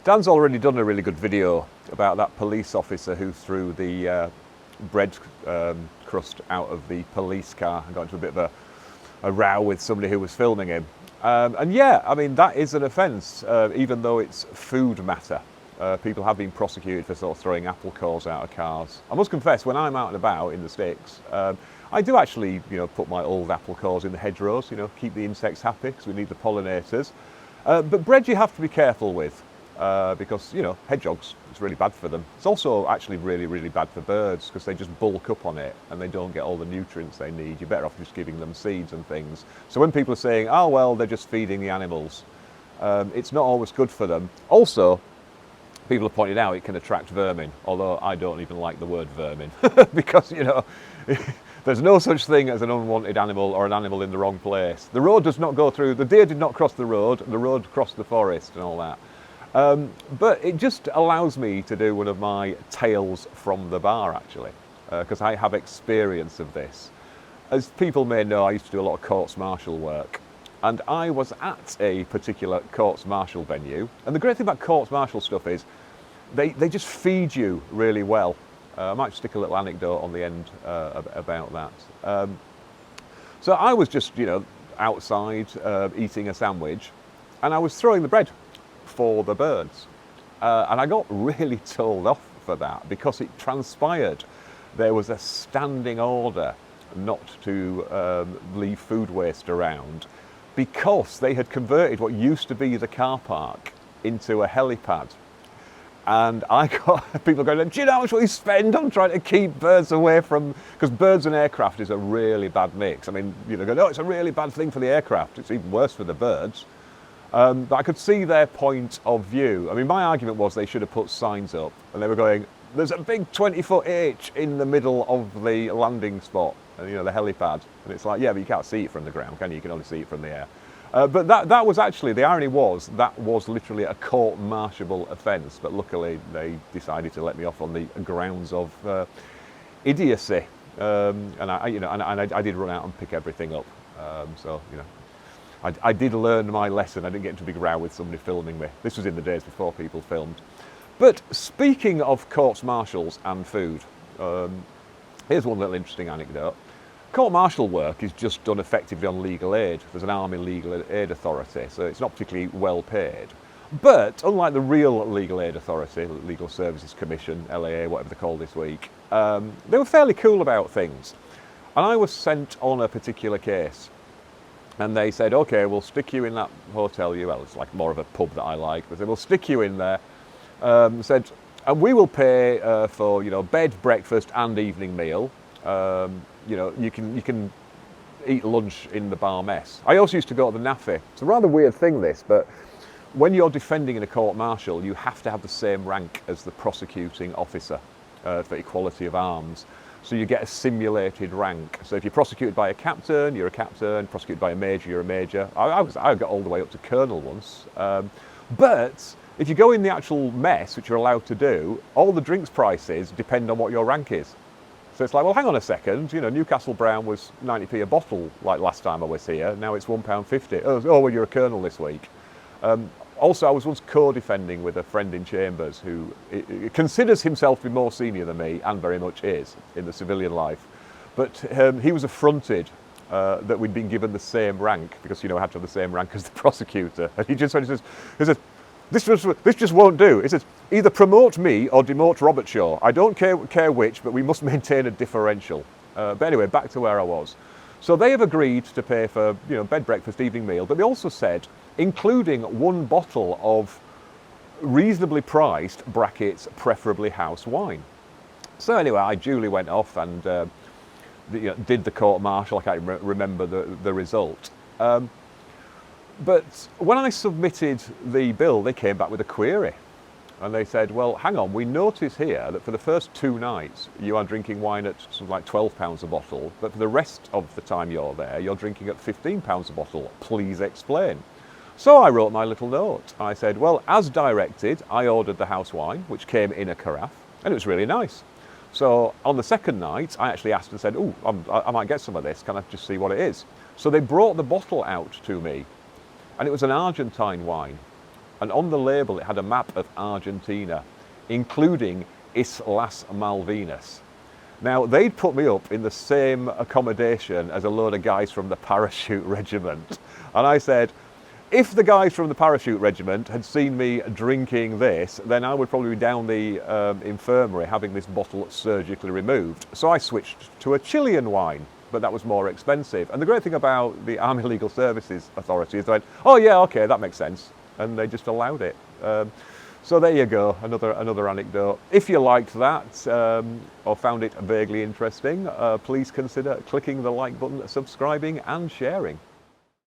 Dan's already done a really good video about that police officer who threw the bread crust out of the police car and got into a bit of a row with somebody who was filming him. And yeah, I mean, that is an offence, even though it's food matter. People have been prosecuted for sort of throwing apple cores out of cars. I must confess, when I'm out and about in the sticks, I do actually, put my old apple cores in the hedgerows, keep the insects happy because we need the pollinators. But bread you have to be careful with because, hedgehogs, it's really bad for them. It's also actually really, really bad for birds because they just bulk up on it and they don't get all the nutrients they need. You're better off just giving them seeds and things. So when people are saying, oh, well, they're just feeding the animals, it's not always good for them. Also, people have pointed out it can attract vermin, although I don't even like the word vermin because, there's no such thing as an unwanted animal or an animal in the wrong place. The road does not go through, the deer did not cross the road crossed the forest and all that. But it just allows me to do one of my tales from the bar, actually, because I have experience of this. As people may know, I used to do a lot of courts-martial work, and I was at a particular courts-martial venue. And the great thing about courts-martial stuff is they just feed you really well. I might stick a little anecdote on the end about that. So I was just, outside eating a sandwich, and I was throwing the bread for the birds. And I got really told off for that because it transpired there was a standing order not to leave food waste around because they had converted what used to be the car park into a helipad. And I got people going, do you know how much we spend on trying to keep birds away from, because birds and aircraft is a really bad mix. I mean, go, no, it's a really bad thing for the aircraft. It's even worse for the birds. But I could see their point of view. I mean, my argument was they should have put signs up and they were going, there's a big 20-foot H in the middle of the landing spot, the helipad. And it's like, yeah, but you can't see it from the ground, can you? You can only see it from the air. But that was actually, the irony was, that was literally a court-martial offence, but luckily they decided to let me off on the grounds of idiocy. And I did run out and pick everything up. I did learn my lesson. I didn't get into a big row with somebody filming me. This was in the days before people filmed. But speaking of courts-martials and food, here's one little interesting anecdote. Court-martial work is just done effectively on legal aid. There's an army legal aid authority, so it's not particularly well paid. But unlike the real legal aid authority, Legal Services Commission, LAA, whatever they're called this week, they were fairly cool about things. And I was sent on a particular case. And they said, okay, we'll stick you in that hotel. Well, it's like more of a pub that I like, but they will stick you in there. Said, and we will pay for bed, breakfast, and evening meal. You can eat lunch in the bar mess. I also used to go to the NAFI. It's a rather weird thing, this, but when you're defending in a court-martial, you have to have the same rank as the prosecuting officer for equality of arms. So you get a simulated rank. So if you're prosecuted by a captain, you're a captain. Prosecuted by a major, you're a major. I got all the way up to colonel once. But if you go in the actual mess, which you're allowed to do, all the drinks prices depend on what your rank is. So it's like, well, hang on a second. Newcastle Brown was 90p a bottle like last time I was here. Now it's £1.50. Oh, well, you're a colonel this week. Also, I was once co-defending with a friend in Chambers who considers himself to be more senior than me, and very much is, in the civilian life. But he was affronted that we'd been given the same rank, because, I had to have the same rank as the prosecutor. And he says, this just won't do. He says, either promote me or demote Robertshaw. I don't care which, but we must maintain a differential. But anyway, back to where I was. So they have agreed to pay for, bed, breakfast, evening meal, but they also said, including one bottle of reasonably priced, brackets, preferably house wine. So anyway, I duly went off and did the court-martial. I can't remember the result. But when I submitted the bill, they came back with a query. And they said, well, hang on, we notice here that for the first 2 nights, you are drinking wine at something like £12 a bottle, but for the rest of the time you're there, you're drinking at £15 a bottle. Please explain. So I wrote my little note. I said, well, as directed, I ordered the house wine, which came in a carafe, and it was really nice. So on the second night, I actually asked and said, oh, I might get some of this. Can I just see what it is? So they brought the bottle out to me, and it was an Argentine wine. and on the label it had a map of Argentina, including Islas Malvinas. Now, they'd put me up in the same accommodation as a load of guys from the parachute regiment. And I said, if the guys from the parachute regiment had seen me drinking this, then I would probably be down the infirmary having this bottle surgically removed. So I switched to a Chilean wine, but that was more expensive. And the great thing about the Army Legal Services Authority is they went, oh yeah, okay, that makes sense. And they just allowed it. So there you go, another anecdote. If you liked that or found it vaguely interesting, please consider clicking the like button, subscribing and sharing.